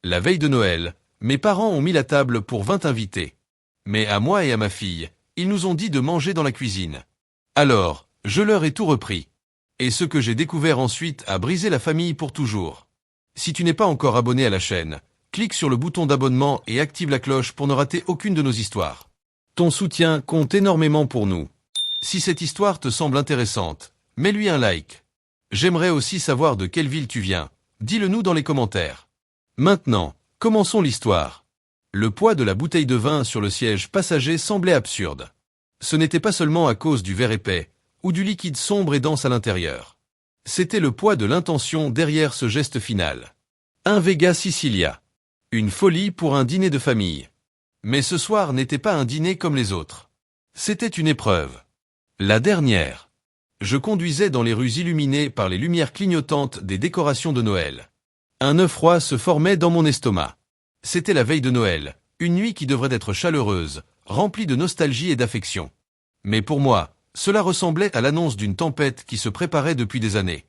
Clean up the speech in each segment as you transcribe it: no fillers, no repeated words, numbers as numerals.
La veille de Noël, mes parents ont mis la table pour 20 invités. Mais à moi et à ma fille, ils nous ont dit de manger dans la cuisine. Alors, je leur ai tout repris. Et ce que j'ai découvert ensuite a brisé la famille pour toujours. Si tu n'es pas encore abonné à la chaîne, clique sur le bouton d'abonnement et active la cloche pour ne rater aucune de nos histoires. Ton soutien compte énormément pour nous. Si cette histoire te semble intéressante, mets-lui un like. J'aimerais aussi savoir de quelle ville tu viens. Dis-le nous dans les commentaires. Maintenant, commençons l'histoire. Le poids de la bouteille de vin sur le siège passager semblait absurde. Ce n'était pas seulement à cause du verre épais, ou du liquide sombre et dense à l'intérieur. C'était le poids de l'intention derrière ce geste final. Un Vega Sicilia. Une folie pour un dîner de famille. Mais ce soir n'était pas un dîner comme les autres. C'était une épreuve. La dernière. Je conduisais dans les rues illuminées par les lumières clignotantes des décorations de Noël. Un œuf froid se formait dans mon estomac. C'était la veille de Noël, une nuit qui devrait être chaleureuse, remplie de nostalgie et d'affection. Mais pour moi, cela ressemblait à l'annonce d'une tempête qui se préparait depuis des années.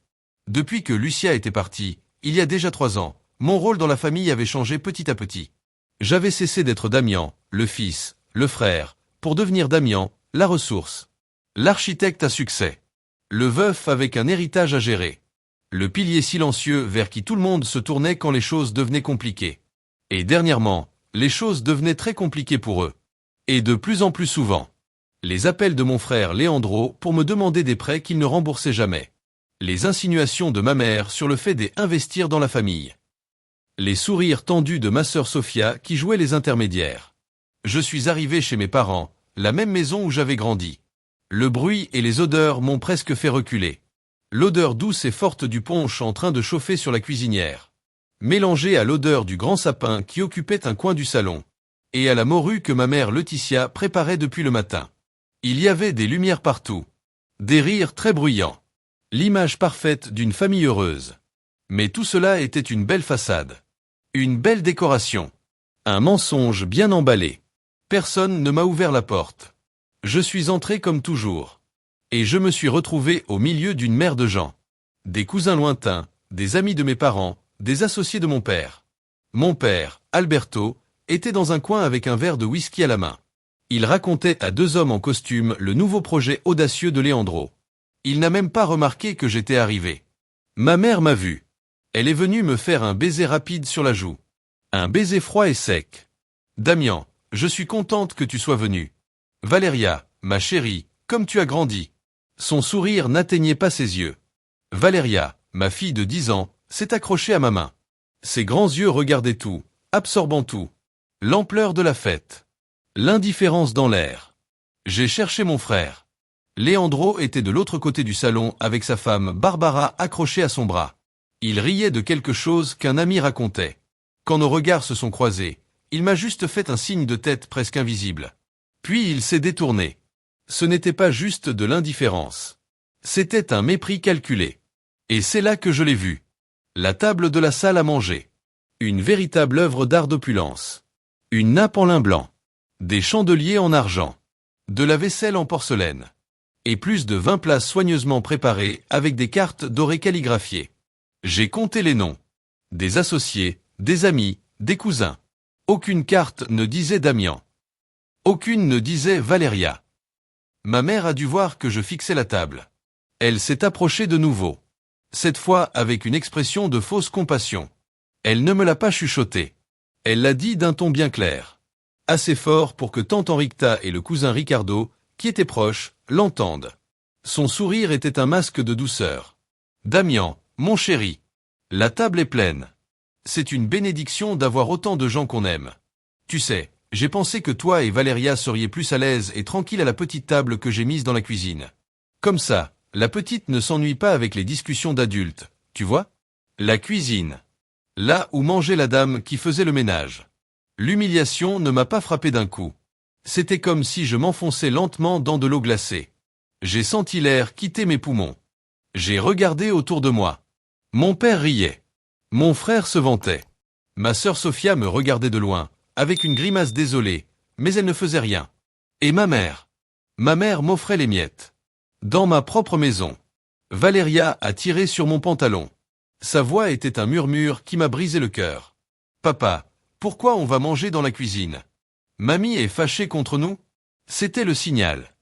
Depuis que Lucia était partie, il y a déjà 3 ans, mon rôle dans la famille avait changé petit à petit. J'avais cessé d'être Damian, le fils, le frère, pour devenir Damian, la ressource. L'architecte à succès. Le veuf avec un héritage à gérer. Le pilier silencieux vers qui tout le monde se tournait quand les choses devenaient compliquées. Et dernièrement, les choses devenaient très compliquées pour eux. Et de plus en plus souvent. Les appels de mon frère Leandro pour me demander des prêts qu'il ne remboursait jamais. Les insinuations de ma mère sur le fait d'investir dans la famille. Les sourires tendus de ma sœur Sophia qui jouait les intermédiaires. Je suis arrivé chez mes parents, la même maison où j'avais grandi. Le bruit et les odeurs m'ont presque fait reculer. L'odeur douce et forte du punch en train de chauffer sur la cuisinière. Mélangée à l'odeur du grand sapin qui occupait un coin du salon. Et à la morue que ma mère Laetitia préparait depuis le matin. Il y avait des lumières partout. Des rires très bruyants. L'image parfaite d'une famille heureuse. Mais tout cela était une belle façade. Une belle décoration. Un mensonge bien emballé. Personne ne m'a ouvert la porte. Je suis entré comme toujours. Et je me suis retrouvé au milieu d'une mer de gens. Des cousins lointains, des amis de mes parents, des associés de mon père. Mon père, Alberto, était dans un coin avec un verre de whisky à la main. Il racontait à 2 hommes en costume le nouveau projet audacieux de Leandro. Il n'a même pas remarqué que j'étais arrivé. Ma mère m'a vu. Elle est venue me faire un baiser rapide sur la joue. Un baiser froid et sec. Damian, je suis contente que tu sois venu. Valéria, ma chérie, comme tu as grandi. Son sourire n'atteignait pas ses yeux. Valéria, ma fille de 10 ans, s'est accrochée à ma main. Ses grands yeux regardaient tout, absorbant tout. L'ampleur de la fête. L'indifférence dans l'air. J'ai cherché mon frère. Leandro était de l'autre côté du salon avec sa femme Barbara accrochée à son bras. Il riait de quelque chose qu'un ami racontait. Quand nos regards se sont croisés, il m'a juste fait un signe de tête presque invisible. Puis il s'est détourné. Ce n'était pas juste de l'indifférence. C'était un mépris calculé. Et c'est là que je l'ai vu. La table de la salle à manger. Une véritable œuvre d'art d'opulence. Une nappe en lin blanc. Des chandeliers en argent. De la vaisselle en porcelaine. Et plus de 20 plats soigneusement préparés avec des cartes dorées calligraphiées. J'ai compté les noms. Des associés, des amis, des cousins. Aucune carte ne disait Damian. Aucune ne disait Valéria. Ma mère a dû voir que je fixais la table. Elle s'est approchée de nouveau. Cette fois avec une expression de fausse compassion. Elle ne me l'a pas chuchoté. Elle l'a dit d'un ton bien clair. Assez fort pour que tante Henrietta et le cousin Ricardo, qui étaient proches, l'entendent. Son sourire était un masque de douceur. Damian, mon chéri. La table est pleine. C'est une bénédiction d'avoir autant de gens qu'on aime. Tu sais, j'ai pensé que toi et Valéria seriez plus à l'aise et tranquille à la petite table que j'ai mise dans la cuisine. Comme ça, la petite ne s'ennuie pas avec les discussions d'adultes, tu vois? La cuisine. Là où mangeait la dame qui faisait le ménage. L'humiliation ne m'a pas frappé d'un coup. C'était comme si je m'enfonçais lentement dans de l'eau glacée. J'ai senti l'air quitter mes poumons. J'ai regardé autour de moi. Mon père riait. Mon frère se vantait. Ma sœur Sophia me regardait de loin, avec une grimace désolée, mais elle ne faisait rien. Et ma mère? Ma mère m'offrait les miettes. Dans ma propre maison. Valéria a tiré sur mon pantalon. Sa voix était un murmure qui m'a brisé le cœur. Papa, pourquoi on va manger dans la cuisine? Mamie est fâchée contre nous? C'était le signal.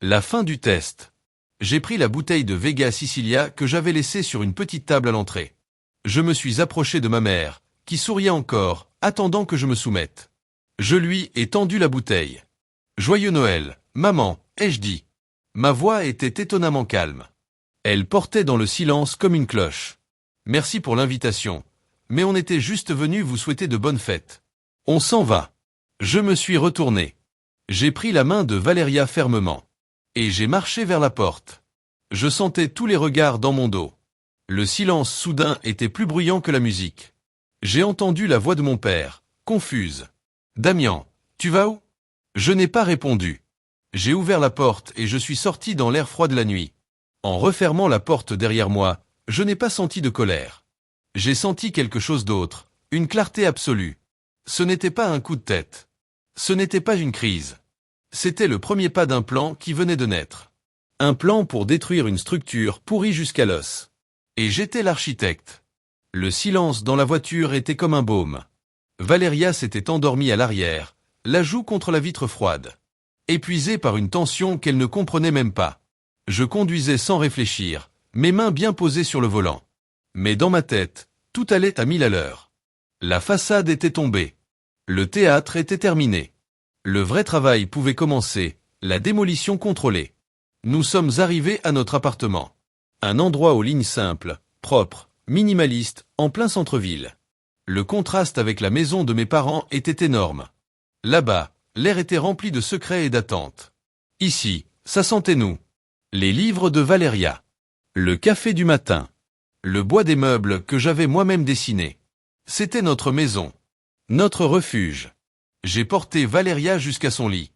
La fin du test. J'ai pris la bouteille de Vega Sicilia que j'avais laissée sur une petite table à l'entrée. Je me suis approché de ma mère, qui souriait encore, attendant que je me soumette. Je lui ai tendu la bouteille. Joyeux Noël, maman, ai-je dit. Ma voix était étonnamment calme. Elle portait dans le silence comme une cloche. Merci pour l'invitation, mais on était juste venu vous souhaiter de bonnes fêtes. On s'en va. Je me suis retourné. J'ai pris la main de Valeria fermement. Et j'ai marché vers la porte. Je sentais tous les regards dans mon dos. Le silence soudain était plus bruyant que la musique. J'ai entendu la voix de mon père, confuse. Damian, tu vas où? Je n'ai pas répondu. J'ai ouvert la porte et je suis sorti dans l'air froid de la nuit. En refermant la porte derrière moi, je n'ai pas senti de colère. J'ai senti quelque chose d'autre, une clarté absolue. Ce n'était pas un coup de tête. Ce n'était pas une crise. C'était le premier pas d'un plan qui venait de naître. Un plan pour détruire une structure pourrie jusqu'à l'os. Et j'étais l'architecte. Le silence dans la voiture était comme un baume. Valeria s'était endormie à l'arrière, la joue contre la vitre froide. Épuisée par une tension qu'elle ne comprenait même pas. Je conduisais sans réfléchir, mes mains bien posées sur le volant. Mais dans ma tête, tout allait à 1000 à l'heure. La façade était tombée. Le théâtre était terminé. Le vrai travail pouvait commencer, la démolition contrôlée. Nous sommes arrivés à notre appartement. Un endroit aux lignes simples, propre, minimaliste, en plein centre-ville. Le contraste avec la maison de mes parents était énorme. Là-bas, l'air était rempli de secrets et d'attentes. Ici, ça sentait nous. Les livres de Valeria. Le café du matin. Le bois des meubles que j'avais moi-même dessinés. C'était notre maison. Notre refuge. J'ai porté Valeria jusqu'à son lit.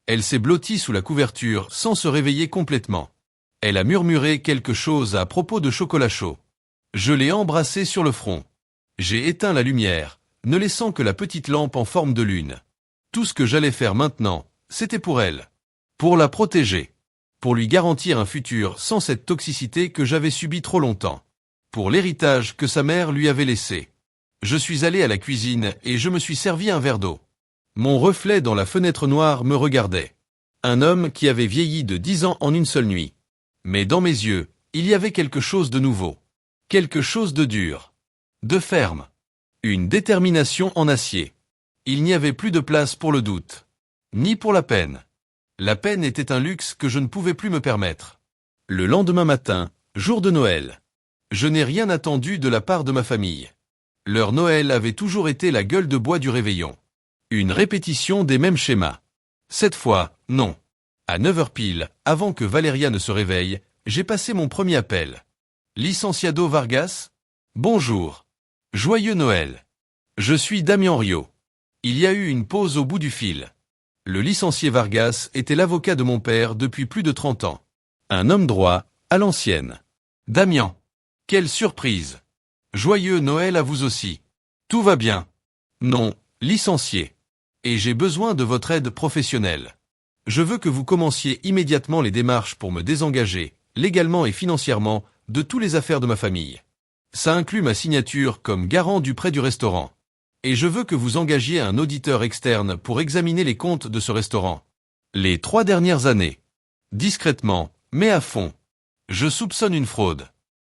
Elle s'est blottie sous la couverture sans se réveiller complètement. Elle a murmuré quelque chose à propos de chocolat chaud. Je l'ai embrassée sur le front. J'ai éteint la lumière, ne laissant que la petite lampe en forme de lune. Tout ce que j'allais faire maintenant, c'était pour elle. Pour la protéger. Pour lui garantir un futur sans cette toxicité que j'avais subie trop longtemps. Pour l'héritage que sa mère lui avait laissé. Je suis allé à la cuisine et je me suis servi un verre d'eau. Mon reflet dans la fenêtre noire me regardait. Un homme qui avait vieilli de 10 ans en une seule nuit. Mais dans mes yeux, il y avait quelque chose de nouveau. Quelque chose de dur. De ferme. Une détermination en acier. Il n'y avait plus de place pour le doute. Ni pour la peine. La peine était un luxe que je ne pouvais plus me permettre. Le lendemain matin, jour de Noël. Je n'ai rien attendu de la part de ma famille. Leur Noël avait toujours été la gueule de bois du réveillon. Une répétition des mêmes schémas. Cette fois, non. À 9h pile, avant que Valeria ne se réveille, j'ai passé mon premier appel. Licenciado Vargas? Bonjour. Joyeux Noël. Je suis Damian Rio. Il y a eu une pause au bout du fil. Le licencié Vargas était l'avocat de mon père depuis plus de 30 ans. Un homme droit, à l'ancienne. Damian. Quelle surprise. Joyeux Noël à vous aussi. Tout va bien. Non, licencié. Et j'ai besoin de votre aide professionnelle. Je veux que vous commenciez immédiatement les démarches pour me désengager, légalement et financièrement, de toutes les affaires de ma famille. Ça inclut ma signature comme garant du prêt du restaurant. Et je veux que vous engagiez un auditeur externe pour examiner les comptes de ce restaurant. Les 3 dernières années. Discrètement, mais à fond. Je soupçonne une fraude.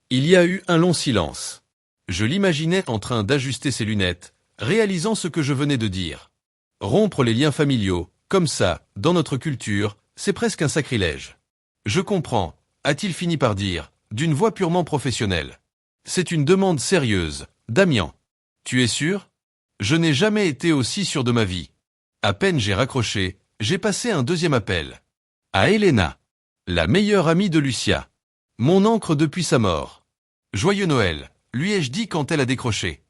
Il y a eu un long silence. Je l'imaginais en train d'ajuster ses lunettes, réalisant ce que je venais de dire. Rompre les liens familiaux, comme ça, dans notre culture, c'est presque un sacrilège. Je comprends, a-t-il fini par dire, d'une voix purement professionnelle. C'est une demande sérieuse, Damian. Tu es sûr? Je n'ai jamais été aussi sûr de ma vie. À peine j'ai raccroché, j'ai passé un deuxième appel. À Elena, la meilleure amie de Lucia. Mon ancre depuis sa mort. Joyeux Noël, lui ai-je dit quand elle a décroché.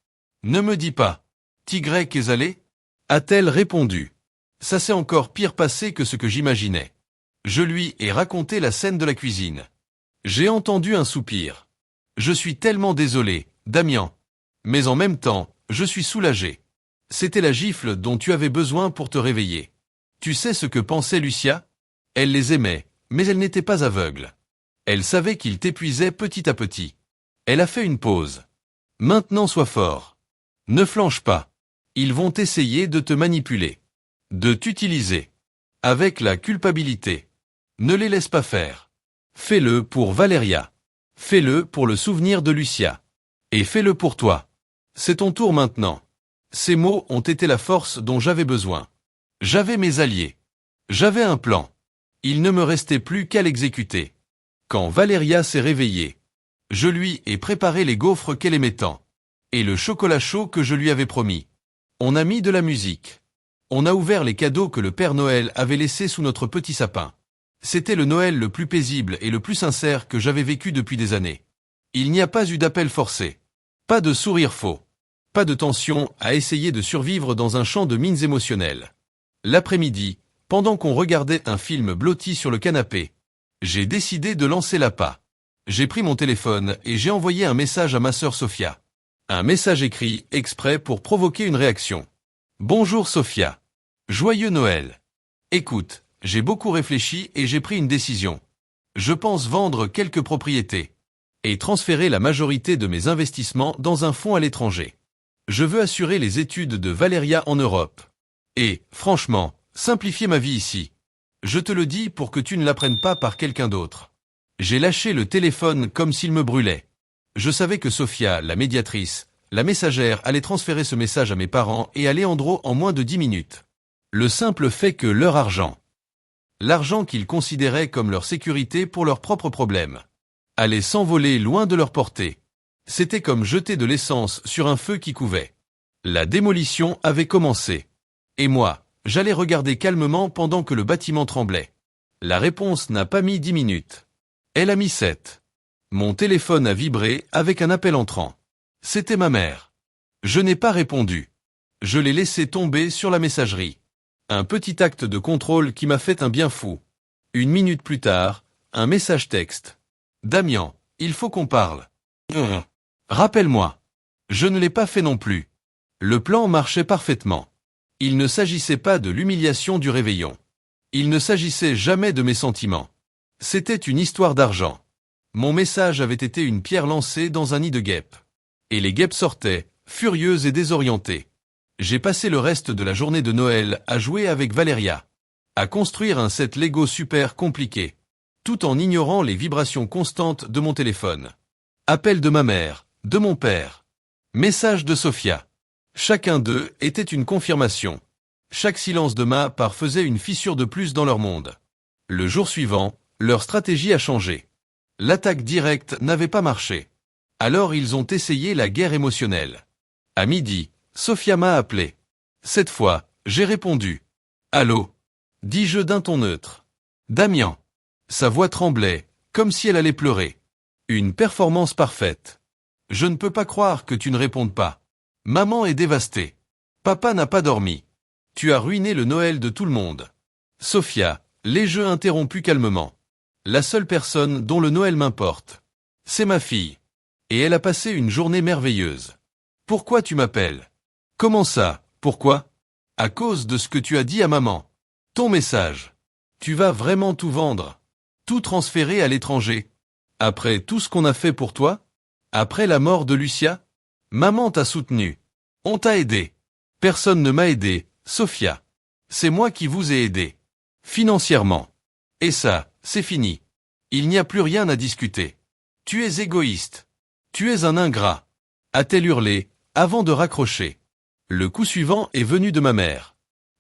Ne me dis pas. Tigrec est allé? A-t-elle répondu. Ça s'est encore pire passé que ce que j'imaginais. Je lui ai raconté la scène de la cuisine. J'ai entendu un soupir. Je suis tellement désolé, Damian. Mais en même temps, je suis soulagé. C'était la gifle dont tu avais besoin pour te réveiller. Tu sais ce que pensait Lucia? Elle les aimait, mais elle n'était pas aveugle. Elle savait qu'ils t'épuisaient petit à petit. Elle a fait une pause. Maintenant sois fort. Ne flanche pas. Ils vont essayer de te manipuler. De t'utiliser. Avec la culpabilité. Ne les laisse pas faire. Fais-le pour Valeria. Fais-le pour le souvenir de Lucia. Et fais-le pour toi. C'est ton tour maintenant. Ces mots ont été la force dont j'avais besoin. J'avais mes alliés. J'avais un plan. Il ne me restait plus qu'à l'exécuter. Quand Valeria s'est réveillée, je lui ai préparé les gaufres qu'elle aimait tant. Et le chocolat chaud que je lui avais promis. On a mis de la musique. On a ouvert les cadeaux que le Père Noël avait laissés sous notre petit sapin. C'était le Noël le plus paisible et le plus sincère que j'avais vécu depuis des années. Il n'y a pas eu d'appel forcé. Pas de sourire faux. Pas de tension à essayer de survivre dans un champ de mines émotionnelles. L'après-midi, pendant qu'on regardait un film blotti sur le canapé, j'ai décidé de lancer l'appât. J'ai pris mon téléphone et j'ai envoyé un message à ma sœur Sophia. Un message écrit exprès pour provoquer une réaction. Bonjour Sophia. Joyeux Noël. Écoute, j'ai beaucoup réfléchi et j'ai pris une décision. Je pense vendre quelques propriétés et transférer la majorité de mes investissements dans un fonds à l'étranger. Je veux assurer les études de Valeria en Europe. Et, franchement, simplifier ma vie ici. Je te le dis pour que tu ne l'apprennes pas par quelqu'un d'autre. J'ai lâché le téléphone comme s'il me brûlait. Je savais que Sophia, la médiatrice, la messagère, allait transférer ce message à mes parents et à Leandro en moins de 10 minutes. Le simple fait que leur argent, l'argent qu'ils considéraient comme leur sécurité pour leurs propres problèmes, allait s'envoler loin de leur portée. C'était comme jeter de l'essence sur un feu qui couvait. La démolition avait commencé. Et moi, j'allais regarder calmement pendant que le bâtiment tremblait. La réponse n'a pas mis 10 minutes. Elle a mis 7. Mon téléphone a vibré avec un appel entrant. C'était ma mère. Je n'ai pas répondu. Je l'ai laissé tomber sur la messagerie. Un petit acte de contrôle qui m'a fait un bien fou. 1 minute plus tard, un message texte. Damien, il faut qu'on parle. Rappelle-moi. Je ne l'ai pas fait non plus. Le plan marchait parfaitement. Il ne s'agissait pas de l'humiliation du réveillon. Il ne s'agissait jamais de mes sentiments. C'était une histoire d'argent. Mon message avait été une pierre lancée dans un nid de guêpes. Et les guêpes sortaient, furieuses et désorientées. J'ai passé le reste de la journée de Noël à jouer avec Valeria, à construire un set Lego super compliqué, tout en ignorant les vibrations constantes de mon téléphone. Appel de ma mère, de mon père. Message de Sophia. Chacun d'eux était une confirmation. Chaque silence de ma part faisait une fissure de plus dans leur monde. Le jour suivant, leur stratégie a changé. L'attaque directe n'avait pas marché. Alors ils ont essayé la guerre émotionnelle. À midi, Sophia m'a appelé. Cette fois, j'ai répondu. Allô? Dis-je d'un ton neutre. Damien. Sa voix tremblait, comme si elle allait pleurer. Une performance parfaite. Je ne peux pas croire que tu ne répondes pas. Maman est dévastée. Papa n'a pas dormi. Tu as ruiné le Noël de tout le monde. Sophia, les jeux interrompus calmement. La seule personne dont le Noël m'importe, c'est ma fille. Et elle a passé une journée merveilleuse. Pourquoi tu m'appelles? Comment ça, pourquoi? À cause de ce que tu as dit à maman. Ton message. Tu vas vraiment tout vendre? Tout transférer à l'étranger? Après tout ce qu'on a fait pour toi? Après la mort de Lucia? Maman t'a soutenu. On t'a aidé. Personne ne m'a aidé, Sophia. C'est moi qui vous ai aidé. Financièrement. Et ça, c'est fini. Il n'y a plus rien à discuter. Tu es égoïste. Tu es un ingrat. A-t-elle hurlé, avant de raccrocher. Le coup suivant est venu de ma mère.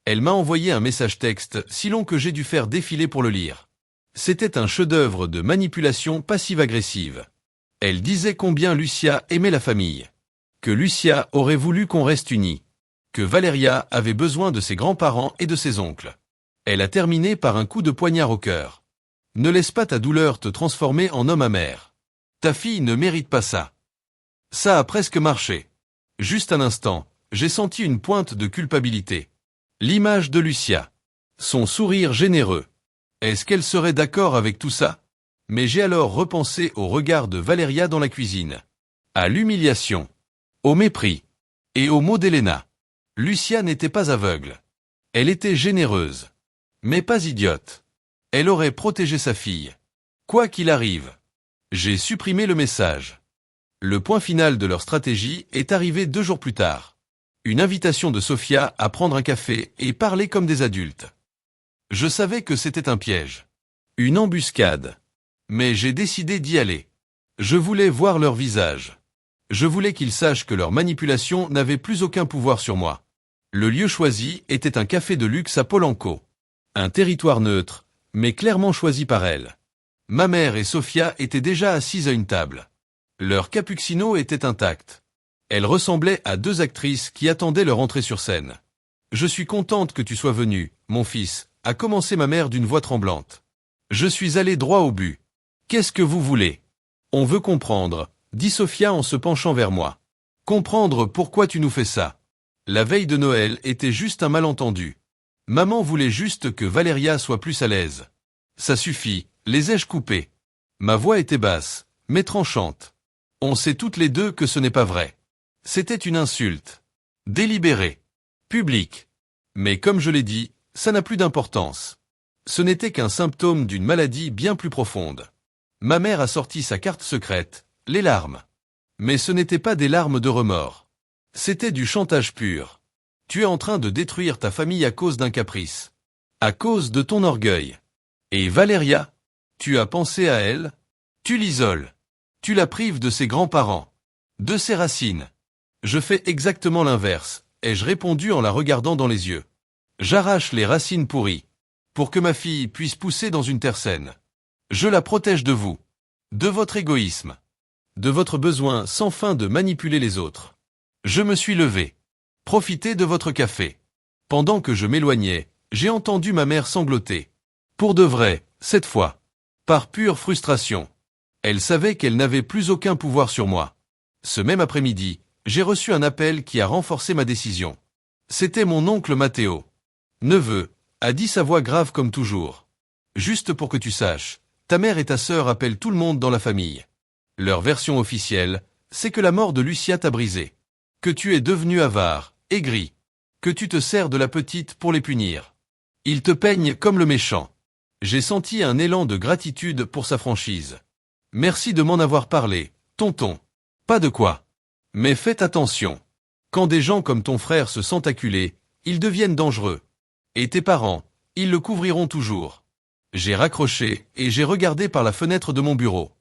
Elle m'a envoyé un message texte si long que j'ai dû faire défiler pour le lire. C'était un chef-d'œuvre de manipulation passive-agressive. Elle disait combien Lucia aimait la famille. Que Lucia aurait voulu qu'on reste unis. Que Valeria avait besoin de ses grands-parents et de ses oncles. Elle a terminé par un coup de poignard au cœur. Ne laisse pas ta douleur te transformer en homme amer. Ta fille ne mérite pas ça. Ça a presque marché. Juste un instant, j'ai senti une pointe de culpabilité. L'image de Lucia. Son sourire généreux. Est-ce qu'elle serait d'accord avec tout ça? Mais j'ai alors repensé au regard de Valeria dans la cuisine. À l'humiliation. Au mépris. Et aux mots d'Elena. Lucia n'était pas aveugle. Elle était généreuse. Mais pas idiote. Elle aurait protégé sa fille. Quoi qu'il arrive. J'ai supprimé le message. Le point final de leur stratégie est arrivé 2 jours plus tard. Une invitation de Sofia à prendre un café et parler comme des adultes. Je savais que c'était un piège. Une embuscade. Mais j'ai décidé d'y aller. Je voulais voir leur visage. Je voulais qu'ils sachent que leur manipulation n'avait plus aucun pouvoir sur moi. Le lieu choisi était un café de luxe à Polanco. Un territoire neutre, mais clairement choisi par elle. Ma mère et Sofia étaient déjà assises à une table. Leur cappuccino était intact. Elles ressemblaient à deux actrices qui attendaient leur entrée sur scène. « Je suis contente que tu sois venu, mon fils », a commencé ma mère d'une voix tremblante. Je suis allé droit au but. « Qu'est-ce que vous voulez ? » « On veut comprendre », dit Sofia en se penchant vers moi. « Comprendre pourquoi tu nous fais ça. » La veille de Noël était juste un malentendu. Maman voulait juste que Valeria soit plus à l'aise. Ça suffit, les ai-je coupés. Ma voix était basse, mais tranchante. On sait toutes les deux que ce n'est pas vrai. C'était une insulte. Délibérée. Publique. Mais comme je l'ai dit, ça n'a plus d'importance. Ce n'était qu'un symptôme d'une maladie bien plus profonde. Ma mère a sorti sa carte secrète, les larmes. Mais ce n'était pas des larmes de remords. C'était du chantage pur. Tu es en train de détruire ta famille à cause d'un caprice. À cause de ton orgueil. Et Valeria? Tu as pensé à elle? Tu l'isoles. Tu la prives de ses grands-parents. De ses racines. Je fais exactement l'inverse, ai-je répondu en la regardant dans les yeux. J'arrache les racines pourries. Pour que ma fille puisse pousser dans une terre saine. Je la protège de vous. De votre égoïsme. De votre besoin sans fin de manipuler les autres. Je me suis levé. Profitez de votre café. Pendant que je m'éloignais, j'ai entendu ma mère sangloter. Pour de vrai, cette fois. Par pure frustration. Elle savait qu'elle n'avait plus aucun pouvoir sur moi. Ce même après-midi, j'ai reçu un appel qui a renforcé ma décision. C'était mon oncle Matteo. Neveu, a dit sa voix grave comme toujours. Juste pour que tu saches, ta mère et ta sœur appellent tout le monde dans la famille. Leur version officielle, c'est que la mort de Lucia t'a brisé. Que tu es devenu avare, aigri. Que tu te sers de la petite pour les punir. Ils te peignent comme le méchant. J'ai senti un élan de gratitude pour sa franchise. Merci de m'en avoir parlé, tonton. Pas de quoi. Mais faites attention. Quand des gens comme ton frère se sentent acculés, ils deviennent dangereux. Et tes parents, ils le couvriront toujours. J'ai raccroché et j'ai regardé par la fenêtre de mon bureau.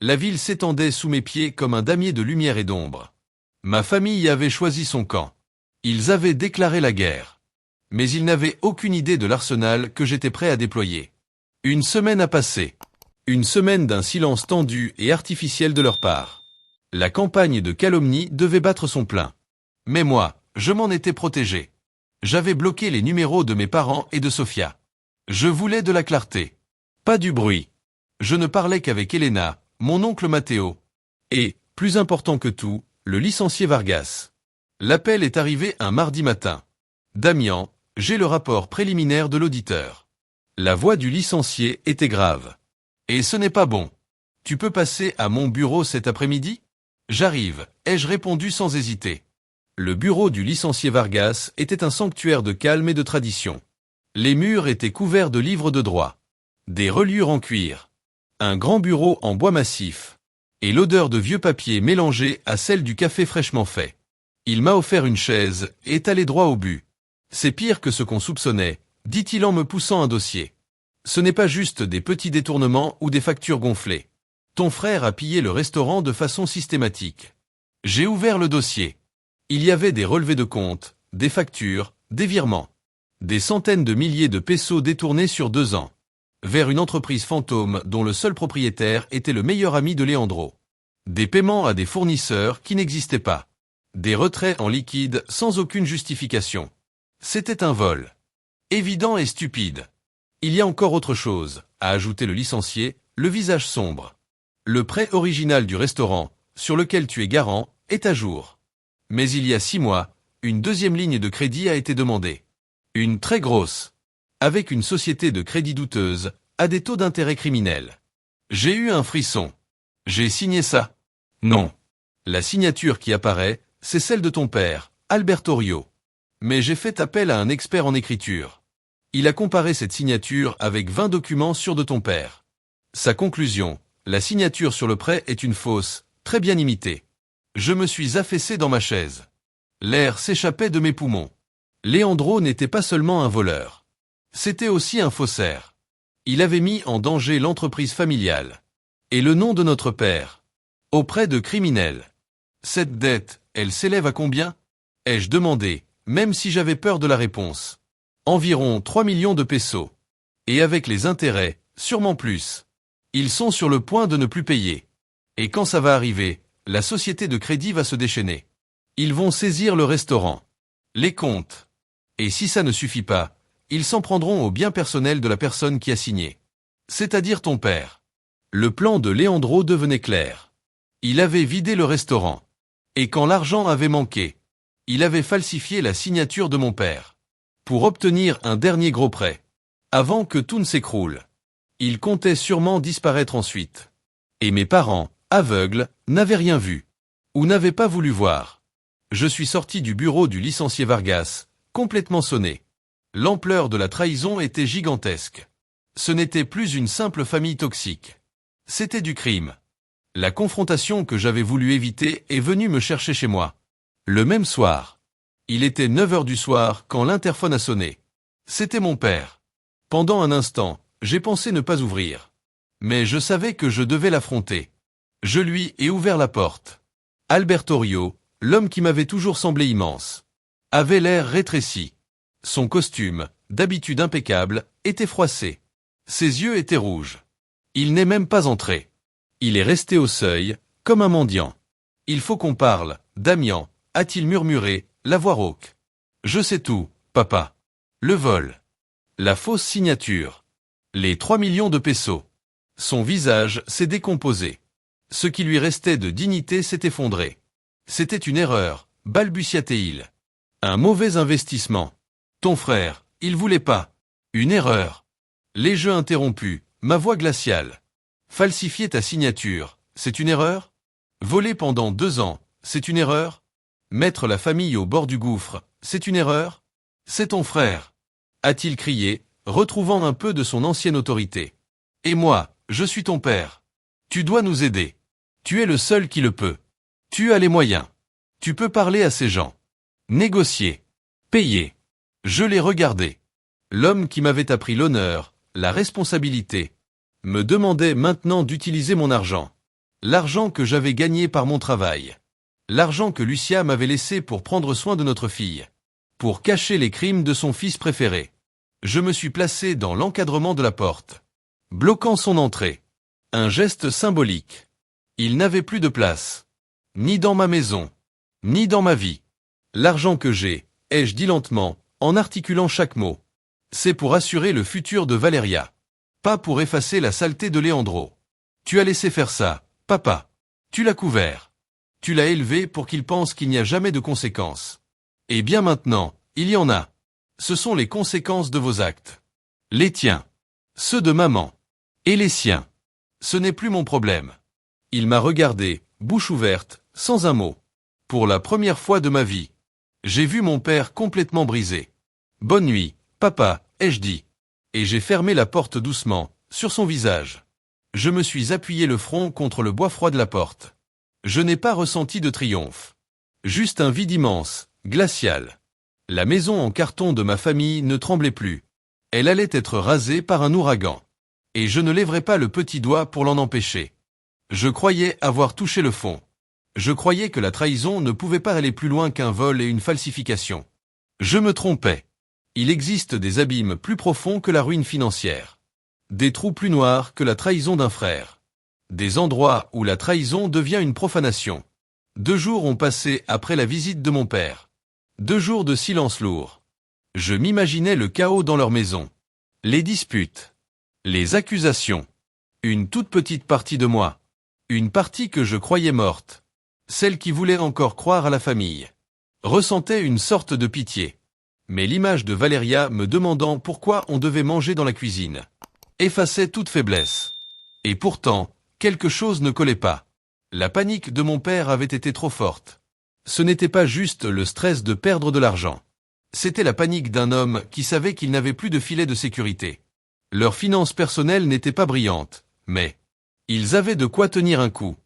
La ville s'étendait sous mes pieds comme un damier de lumière et d'ombre. Ma famille avait choisi son camp. Ils avaient déclaré la guerre. Mais ils n'avaient aucune idée de l'arsenal que j'étais prêt à déployer. Une semaine a passé. Une semaine d'un silence tendu et artificiel de leur part. La campagne de calomnie devait battre son plein. Mais moi, je m'en étais protégé. J'avais bloqué les numéros de mes parents et de Sofia. Je voulais de la clarté. Pas du bruit. Je ne parlais qu'avec Elena, mon oncle Matteo. Et, plus important que tout, le licencié Vargas. L'appel est arrivé un mardi matin. Damian, j'ai le rapport préliminaire de l'auditeur. La voix du licencié était grave. Et ce n'est pas bon. Tu peux passer à mon bureau cet après-midi? J'arrive, ai-je répondu sans hésiter. Le bureau du licencié Vargas était un sanctuaire de calme et de tradition. Les murs étaient couverts de livres de droit. Des reliures en cuir. Un grand bureau en bois massif. Et l'odeur de vieux papier mélangée à celle du café fraîchement fait. Il m'a offert une chaise et est allé droit au but. C'est pire que ce qu'on soupçonnait, dit-il en me poussant un dossier. Ce n'est pas juste des petits détournements ou des factures gonflées. Ton frère a pillé le restaurant de façon systématique. J'ai ouvert le dossier. Il y avait des relevés de compte, des factures, des virements. Des centaines de milliers de pesos détournés sur 2 ans. Vers une entreprise fantôme dont le seul propriétaire était le meilleur ami de Leandro. Des paiements à des fournisseurs qui n'existaient pas. Des retraits en liquide sans aucune justification. C'était un vol. Évident et stupide. Il y a encore autre chose, a ajouté le licencié, le visage sombre. Le prêt original du restaurant, sur lequel tu es garant, est à jour. Mais il y a 6 mois, une deuxième ligne de crédit a été demandée. Une très grosse. Avec une société de crédit douteuse, à des taux d'intérêt criminels. J'ai eu un frisson. J'ai signé ça. Non. La signature qui apparaît, c'est celle de ton père, Alberto Rio. Mais j'ai fait appel à un expert en écriture. Il a comparé cette signature avec 20 documents sûrs de ton père. Sa conclusion, la signature sur le prêt est une fausse, très bien imitée. Je me suis affaissé dans ma chaise. L'air s'échappait de mes poumons. Leandro n'était pas seulement un voleur. C'était aussi un faussaire. Il avait mis en danger l'entreprise familiale. Et le nom de notre père. Auprès de criminels. Cette dette, elle s'élève à combien? Ai-je demandé, même si j'avais peur de la réponse. Environ 3 millions de pesos. Et avec les intérêts, sûrement plus. Ils sont sur le point de ne plus payer. Et quand ça va arriver, la société de crédit va se déchaîner. Ils vont saisir le restaurant. Les comptes. Et si ça ne suffit pas, ils s'en prendront au bien personnel de la personne qui a signé. C'est-à-dire ton père. Le plan de Leandro devenait clair. Il avait vidé le restaurant. Et quand l'argent avait manqué, il avait falsifié la signature de mon père. Pour obtenir un dernier gros prêt. Avant que tout ne s'écroule. Il comptait sûrement disparaître ensuite. Et mes parents, aveugles, n'avaient rien vu. Ou n'avaient pas voulu voir. Je suis sorti du bureau du licencié Vargas, complètement sonné. L'ampleur de la trahison était gigantesque. Ce n'était plus une simple famille toxique. C'était du crime. La confrontation que j'avais voulu éviter est venue me chercher chez moi. Le même soir. Il était 9 heures du soir quand l'interphone a sonné. C'était mon père. Pendant un instant, j'ai pensé ne pas ouvrir. Mais je savais que je devais l'affronter. Je lui ai ouvert la porte. Albertorio, l'homme qui m'avait toujours semblé immense, avait l'air rétréci. Son costume, d'habitude impeccable, était froissé. Ses yeux étaient rouges. Il n'est même pas entré. Il est resté au seuil, comme un mendiant. « Il faut qu'on parle, Damian », a-t-il murmuré, la voix rauque. « Je sais tout, papa. Le vol. La fausse signature. Les 3 millions de pesos. » Son visage s'est décomposé. Ce qui lui restait de dignité s'est effondré. C'était une erreur, balbutia-t-il. Un mauvais investissement. Ton frère, il voulait pas. Une erreur. Les jeux interrompus, ma voix glaciale. Falsifier ta signature, c'est une erreur? Voler pendant 2 ans, c'est une erreur? Mettre la famille au bord du gouffre, c'est une erreur? C'est ton frère, a-t-il crié, retrouvant un peu de son ancienne autorité. Et moi, je suis ton père. Tu dois nous aider. Tu es le seul qui le peut. Tu as les moyens. Tu peux parler à ces gens. Négocier. Payer. Je l'ai regardé. L'homme qui m'avait appris l'honneur, la responsabilité, me demandait maintenant d'utiliser mon argent. L'argent que j'avais gagné par mon travail. L'argent que Lucia m'avait laissé pour prendre soin de notre fille. Pour cacher les crimes de son fils préféré. Je me suis placé dans l'encadrement de la porte. Bloquant son entrée. Un geste symbolique. Il n'avait plus de place. Ni dans ma maison. Ni dans ma vie. L'argent que j'ai, ai-je dit lentement, en articulant chaque mot. C'est pour assurer le futur de Valeria. Pas pour effacer la saleté de Leandro. Tu as laissé faire ça, papa. Tu l'as couvert. Tu l'as élevé pour qu'il pense qu'il n'y a jamais de conséquences. Et bien maintenant, il y en a. Ce sont les conséquences de vos actes. Les tiens. Ceux de maman. Et les siens. Ce n'est plus mon problème. Il m'a regardé, bouche ouverte, sans un mot. Pour la première fois de ma vie. J'ai vu mon père complètement brisé. Bonne nuit, papa, ai-je dit. Et j'ai fermé la porte doucement, sur son visage. Je me suis appuyé le front contre le bois froid de la porte. Je n'ai pas ressenti de triomphe. Juste un vide immense, glacial. La maison en carton de ma famille ne tremblait plus. Elle allait être rasée par un ouragan. Et je ne lèverais pas le petit doigt pour l'en empêcher. Je croyais avoir touché le fond. Je croyais que la trahison ne pouvait pas aller plus loin qu'un vol et une falsification. Je me trompais. Il existe des abîmes plus profonds que la ruine financière. Des trous plus noirs que la trahison d'un frère. Des endroits où la trahison devient une profanation. 2 jours ont passé après la visite de mon père. 2 jours de silence lourd. Je m'imaginais le chaos dans leur maison. Les disputes. Les accusations. Une toute petite partie de moi. Une partie que je croyais morte. Celle qui voulait encore croire à la famille. Ressentait une sorte de pitié. Mais l'image de Valeria me demandant pourquoi on devait manger dans la cuisine effaçait toute faiblesse. Et pourtant, quelque chose ne collait pas. La panique de mon père avait été trop forte. Ce n'était pas juste le stress de perdre de l'argent. C'était la panique d'un homme qui savait qu'il n'avait plus de filet de sécurité. Leurs finances personnelles n'étaient pas brillantes, mais ils avaient de quoi tenir un coup.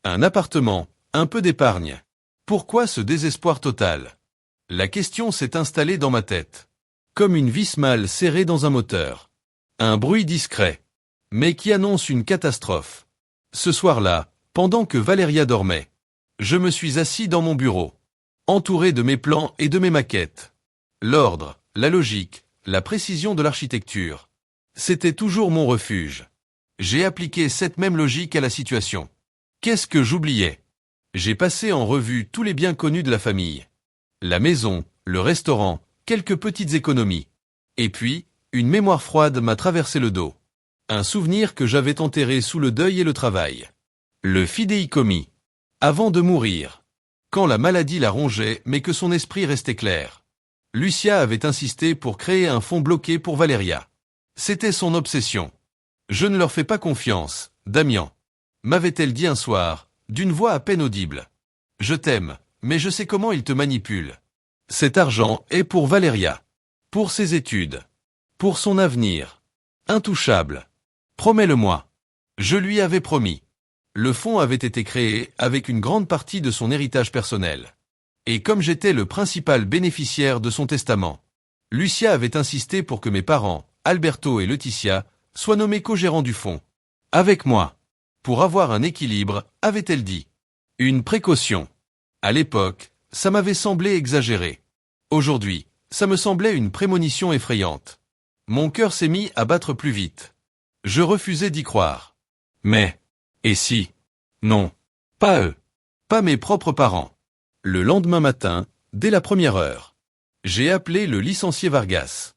Un appartement, un peu d'épargne. Pourquoi ce désespoir total? La question s'est installée dans ma tête. Comme une vis mal serrée dans un moteur. Un bruit discret. Mais qui annonce une catastrophe. Ce soir-là, pendant que Valéria dormait, je me suis assis dans mon bureau. Entouré de mes plans et de mes maquettes. L'ordre, la logique, la précision de l'architecture. C'était toujours mon refuge. J'ai appliqué cette même logique à la situation. Qu'est-ce que j'oubliais? J'ai passé en revue tous les biens connus de la famille. La maison, le restaurant, quelques petites économies. Et puis, une mémoire froide m'a traversé le dos. Un souvenir que j'avais enterré sous le deuil et le travail. Le fidéicommis. Avant de mourir. Quand la maladie la rongeait mais que son esprit restait clair. Lucia avait insisté pour créer un fonds bloqué pour Valéria. C'était son obsession. Je ne leur fais pas confiance, Damian. M'avait-elle dit un soir, d'une voix à peine audible. Je t'aime, mais je sais comment il te manipule. Cet argent est pour Valéria. Pour ses études. Pour son avenir. Intouchable. Promets-le-moi. Je lui avais promis. Le fonds avait été créé avec une grande partie de son héritage personnel. Et comme j'étais le principal bénéficiaire de son testament, Lucia avait insisté pour que mes parents, Alberto et Laetitia, soient nommés co-gérants du fonds. Avec moi. Pour avoir un équilibre, avait-elle dit. Une précaution. À l'époque, ça m'avait semblé exagéré. Aujourd'hui, ça me semblait une prémonition effrayante. Mon cœur s'est mis à battre plus vite. Je refusais d'y croire. Mais, et si? Non. Pas eux. Pas mes propres parents. Le lendemain matin, dès la première heure, j'ai appelé le licencié Vargas.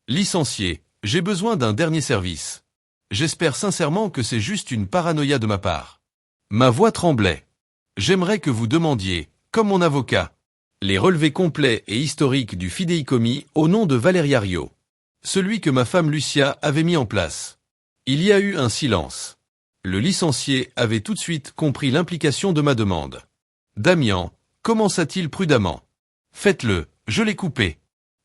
Licencié, j'ai besoin d'un dernier service. J'espère sincèrement que c'est juste une paranoïa de ma part. Ma voix tremblait. J'aimerais que vous demandiez, comme mon avocat, les relevés complets et historiques du fidéicommis au nom de Valéria Rio. Celui que ma femme Lucia avait mis en place. Il y a eu un silence. Le licencié avait tout de suite compris l'implication de ma demande. Damian, commença-t-il prudemment. Faites-le, je l'ai coupé.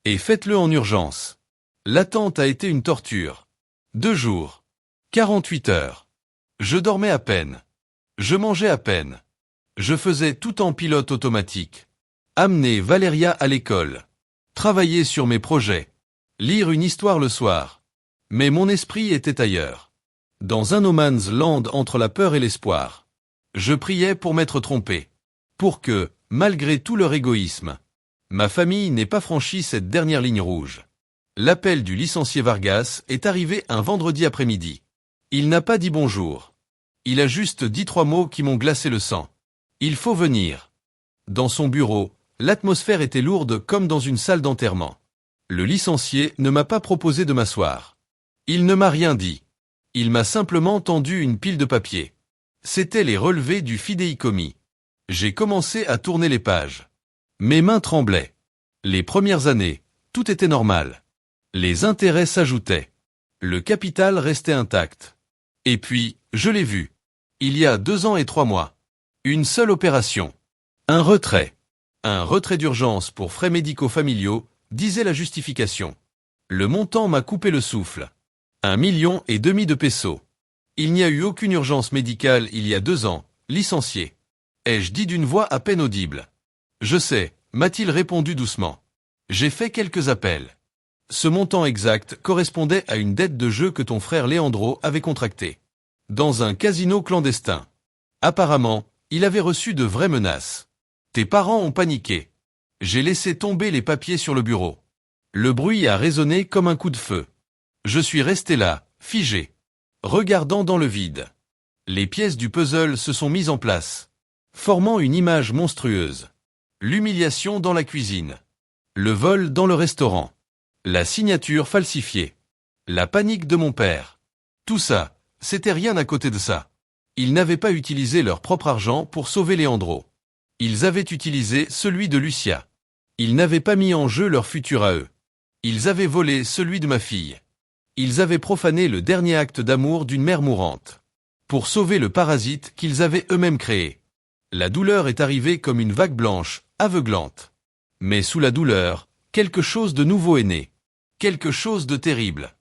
Et faites-le en urgence. L'attente a été une torture. 2 jours. 48 heures. Je dormais à peine. Je mangeais à peine. Je faisais tout en pilote automatique. Amener Valéria à l'école. Travailler sur mes projets. Lire une histoire le soir. Mais mon esprit était ailleurs. Dans un no man's land entre la peur et l'espoir. Je priais pour m'être trompé. Pour que, malgré tout leur égoïsme, ma famille n'ait pas franchi cette dernière ligne rouge. L'appel du licencié Vargas est arrivé un vendredi après-midi. Il n'a pas dit bonjour. Il a juste dit 3 mots qui m'ont glacé le sang. Il faut venir. Dans son bureau, l'atmosphère était lourde comme dans une salle d'enterrement. Le licencié ne m'a pas proposé de m'asseoir. Il ne m'a rien dit. Il m'a simplement tendu une pile de papier. C'étaient les relevés du fidéicommis. J'ai commencé à tourner les pages. Mes mains tremblaient. Les premières années, tout était normal. Les intérêts s'ajoutaient. Le capital restait intact. Et puis, je l'ai vu. Il y a 2 ans et 3 mois. Une seule opération. Un retrait. Un retrait d'urgence pour frais médicaux familiaux, disait la justification. Le montant m'a coupé le souffle. 1,5 million de pesos. Il n'y a eu aucune urgence médicale il y a 2 ans, licencié. Ai-je dit d'une voix à peine audible. Je sais, m'a-t-il répondu doucement. J'ai fait quelques appels. Ce montant exact correspondait à une dette de jeu que ton frère Leandro avait contractée. Dans un casino clandestin. Apparemment, il avait reçu de vraies menaces. Tes parents ont paniqué. J'ai laissé tomber les papiers sur le bureau. Le bruit a résonné comme un coup de feu. Je suis resté là, figé. Regardant dans le vide. Les pièces du puzzle se sont mises en place. Formant une image monstrueuse. L'humiliation dans la cuisine. Le vol dans le restaurant. La signature falsifiée. La panique de mon père. Tout ça, c'était rien à côté de ça. Ils n'avaient pas utilisé leur propre argent pour sauver Leandro. Ils avaient utilisé celui de Lucia. Ils n'avaient pas mis en jeu leur futur à eux. Ils avaient volé celui de ma fille. Ils avaient profané le dernier acte d'amour d'une mère mourante. Pour sauver le parasite qu'ils avaient eux-mêmes créé. La douleur est arrivée comme une vague blanche, aveuglante. Mais sous la douleur, quelque chose de nouveau est né. Quelque chose de terrible.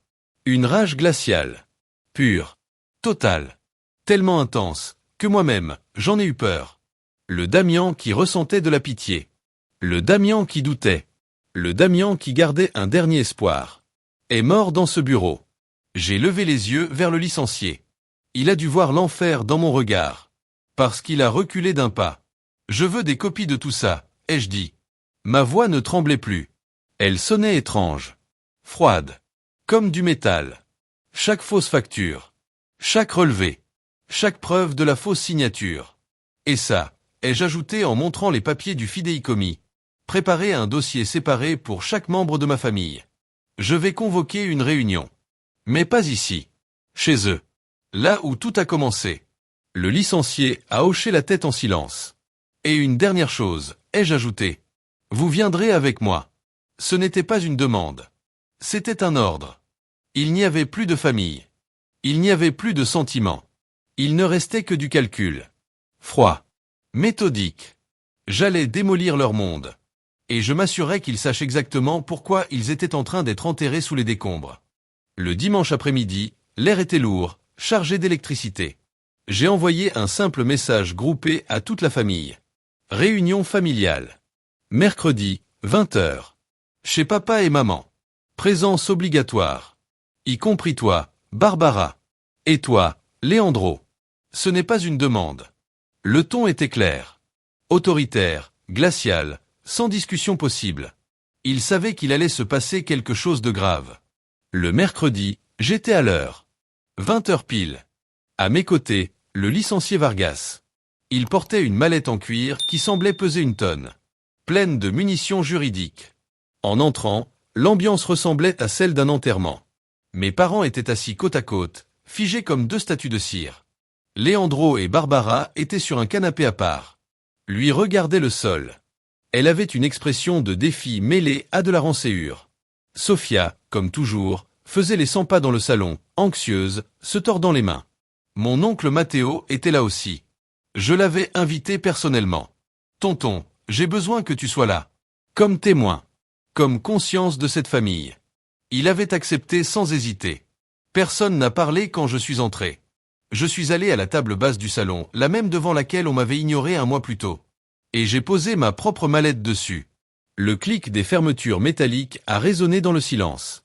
Une rage glaciale. Pure. Totale. Tellement intense, que moi-même, j'en ai eu peur. Le Damian qui ressentait de la pitié. Le Damian qui doutait. Le Damian qui gardait un dernier espoir. Est mort dans ce bureau. J'ai levé les yeux vers le licencié. Il a dû voir l'enfer dans mon regard. Parce qu'il a reculé d'un pas. Je veux des copies de tout ça, ai-je dit. Ma voix ne tremblait plus. Elle sonnait étrange. Froide. Comme du métal. Chaque fausse facture. Chaque relevé. Chaque preuve de la fausse signature. Et ça, ai-je ajouté en montrant les papiers du fidéicommis. Préparer un dossier séparé pour chaque membre de ma famille. Je vais convoquer une réunion. Mais pas ici. Chez eux. Là où tout a commencé. Le licencié a hoché la tête en silence. Et une dernière chose, ai-je ajouté. Vous viendrez avec moi. Ce n'était pas une demande. C'était un ordre. Il n'y avait plus de famille. Il n'y avait plus de sentiments. Il ne restait que du calcul. Froid. Méthodique. J'allais démolir leur monde. Et je m'assurais qu'ils sachent exactement pourquoi ils étaient en train d'être enterrés sous les décombres. Le dimanche après-midi, l'air était lourd, chargé d'électricité. J'ai envoyé un simple message groupé à toute la famille. Réunion familiale. Mercredi, 20h. Chez papa et maman. Présence obligatoire. Y compris toi, Barbara. Et toi, Leandro. Ce n'est pas une demande. Le ton était clair. Autoritaire, glacial, sans discussion possible. Il savait qu'il allait se passer quelque chose de grave. Le mercredi, j'étais à l'heure. 20h pile. À mes côtés, le licencié Vargas. Il portait une mallette en cuir qui semblait peser une tonne. Pleine de munitions juridiques. En entrant, l'ambiance ressemblait à celle d'un enterrement. Mes parents étaient assis côte à côte, figés comme deux statues de cire. Leandro et Barbara étaient sur un canapé à part. Lui regardaient le sol. Elle avait une expression de défi mêlée à de la rancéure. Sofia, comme toujours, faisait les 100 pas dans le salon, anxieuse, se tordant les mains. Mon oncle Matteo était là aussi. Je l'avais invité personnellement. Tonton, j'ai besoin que tu sois là. Comme témoin. Comme conscience de cette famille. Il avait accepté sans hésiter. Personne n'a parlé quand je suis entré. Je suis allé à la table basse du salon, la même devant laquelle on m'avait ignoré un mois plus tôt. Et j'ai posé ma propre mallette dessus. Le clic des fermetures métalliques a résonné dans le silence.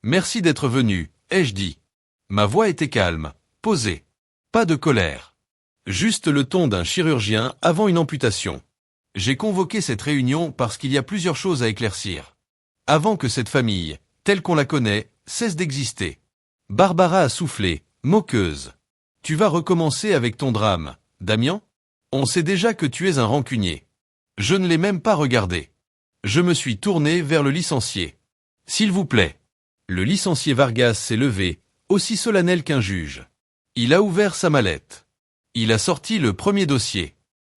Merci d'être venu, ai-je dit. Ma voix était calme, posée. Pas de colère. Juste le ton d'un chirurgien avant une amputation. J'ai convoqué cette réunion parce qu'il y a plusieurs choses à éclaircir. Avant que cette famille, telle qu'on la connaît, cesse d'exister. Barbara a soufflé, moqueuse. Tu vas recommencer avec ton drame, Damian? On sait déjà que tu es un rancunier. Je ne l'ai même pas regardé. Je me suis tourné vers le licencié. S'il vous plaît. Le licencié Vargas s'est levé, aussi solennel qu'un juge. Il a ouvert sa mallette. Il a sorti le premier dossier.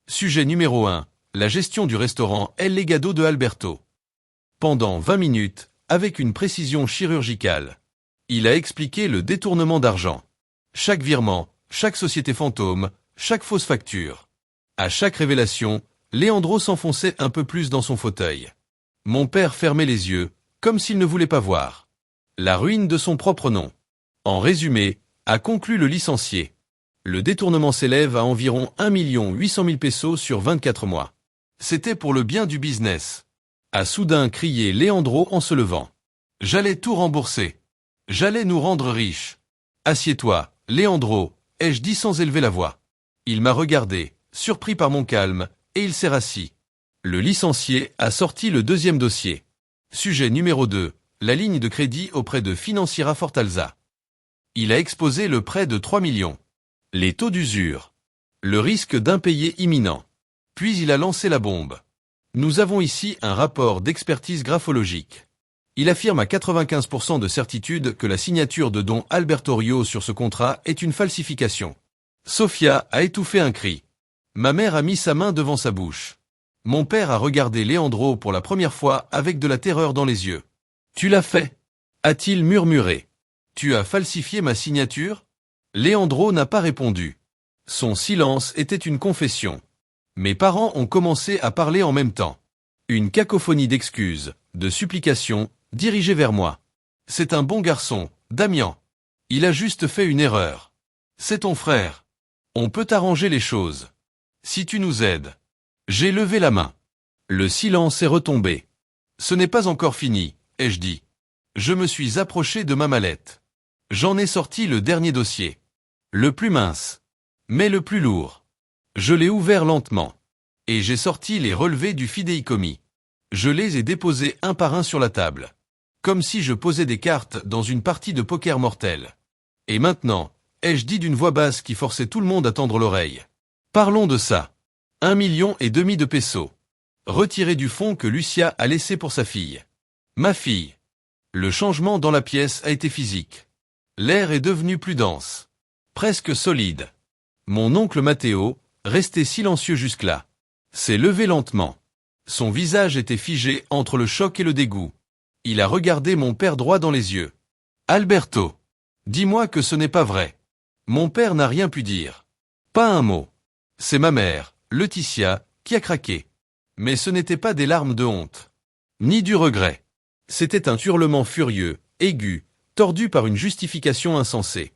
Sujet numéro 1, la gestion du restaurant El Legado de Alberto. Pendant 20 minutes, avec une précision chirurgicale. Il a expliqué le détournement d'argent. Chaque virement, chaque société fantôme, chaque fausse facture. À chaque révélation, Leandro s'enfonçait un peu plus dans son fauteuil. Mon père fermait les yeux, comme s'il ne voulait pas voir. La ruine de son propre nom. En résumé, a conclu le licencié. Le détournement s'élève à environ 1 800 000 pesos sur 24 mois. C'était pour le bien du business. A soudain crié Leandro en se levant. J'allais tout rembourser. J'allais nous rendre riches. Assieds-toi, Leandro, ai-je dit sans élever la voix. Il m'a regardé, surpris par mon calme, et il s'est rassis. Le licencié a sorti le deuxième dossier. Sujet numéro 2, la ligne de crédit auprès de Financiera Fortaleza. Il a exposé le prêt de 3 millions. Les taux d'usure. Le risque d'impayé imminent. Puis il a lancé la bombe. Nous avons ici un rapport d'expertise graphologique. Il affirme à 95% de certitude que la signature de Don Alberto Rio sur ce contrat est une falsification. Sofia a étouffé un cri. Ma mère a mis sa main devant sa bouche. Mon père a regardé Leandro pour la première fois avec de la terreur dans les yeux. Tu l'as fait, a-t-il murmuré. Tu as falsifié ma signature? Leandro n'a pas répondu. Son silence était une confession. Mes parents ont commencé à parler en même temps. Une cacophonie d'excuses, de supplications, dirigée vers moi. C'est un bon garçon, Damian. Il a juste fait une erreur. C'est ton frère. On peut arranger les choses. Si tu nous aides. J'ai levé la main. Le silence est retombé. Ce n'est pas encore fini, ai-je dit. Je me suis approché de ma mallette. J'en ai sorti le dernier dossier. Le plus mince. Mais le plus lourd. Je l'ai ouvert lentement. Et j'ai sorti les relevés du fidéicommis. Je les ai déposés un par un sur la table. Comme si je posais des cartes dans une partie de poker mortel. Et maintenant, ai-je dit d'une voix basse qui forçait tout le monde à tendre l'oreille. Parlons de ça. 1,5 million de pesos. Retiré du fonds que Lucia a laissé pour sa fille. Ma fille. Le changement dans la pièce a été physique. L'air est devenu plus dense. Presque solide. Mon oncle Matteo, resté silencieux jusque-là, s'est levé lentement. Son visage était figé entre le choc et le dégoût. Il a regardé mon père droit dans les yeux. Alberto. Dis-moi que ce n'est pas vrai. Mon père n'a rien pu dire. Pas un mot. C'est ma mère, Laetitia, qui a craqué. Mais ce n'était pas des larmes de honte. Ni du regret. C'était un hurlement furieux, aigu, tordu par une justification insensée.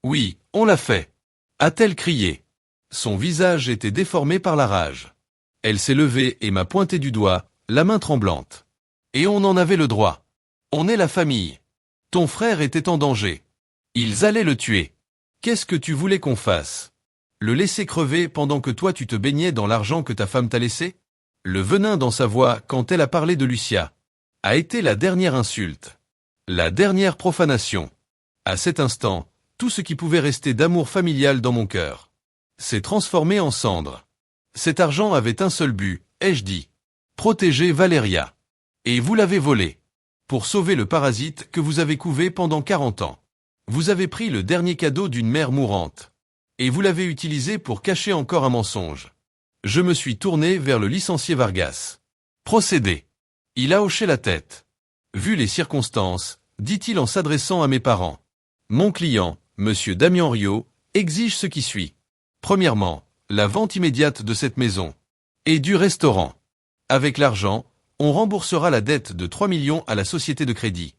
Oui, on l'a fait. A-t-elle crié. Son visage était déformé par la rage. Elle s'est levée et m'a pointé du doigt, la main tremblante. Et on en avait le droit. On est la famille. Ton frère était en danger. Ils allaient le tuer. Qu'est-ce que tu voulais qu'on fasse? Le laisser crever pendant que toi tu te baignais dans l'argent que ta femme t'a laissé? Le venin dans sa voix quand elle a parlé de Lucia a été la dernière insulte. La dernière profanation. À cet instant, tout ce qui pouvait rester d'amour familial dans mon cœur s'est transformé en cendres. Cet argent avait un seul but, ai-je dit. Protéger Valeria. Et vous l'avez volé. Pour sauver le parasite que vous avez couvé pendant 40 ans. Vous avez pris le dernier cadeau d'une mère mourante. Et vous l'avez utilisé pour cacher encore un mensonge. Je me suis tourné vers le licencié Vargas. Procédez. Il a hoché la tête. Vu les circonstances, dit-il en s'adressant à mes parents. Mon client, monsieur Damien Rio, exige ce qui suit. Premièrement, la vente immédiate de cette maison. Et du restaurant. Avec l'argent, on remboursera la dette de 3 millions à la société de crédit.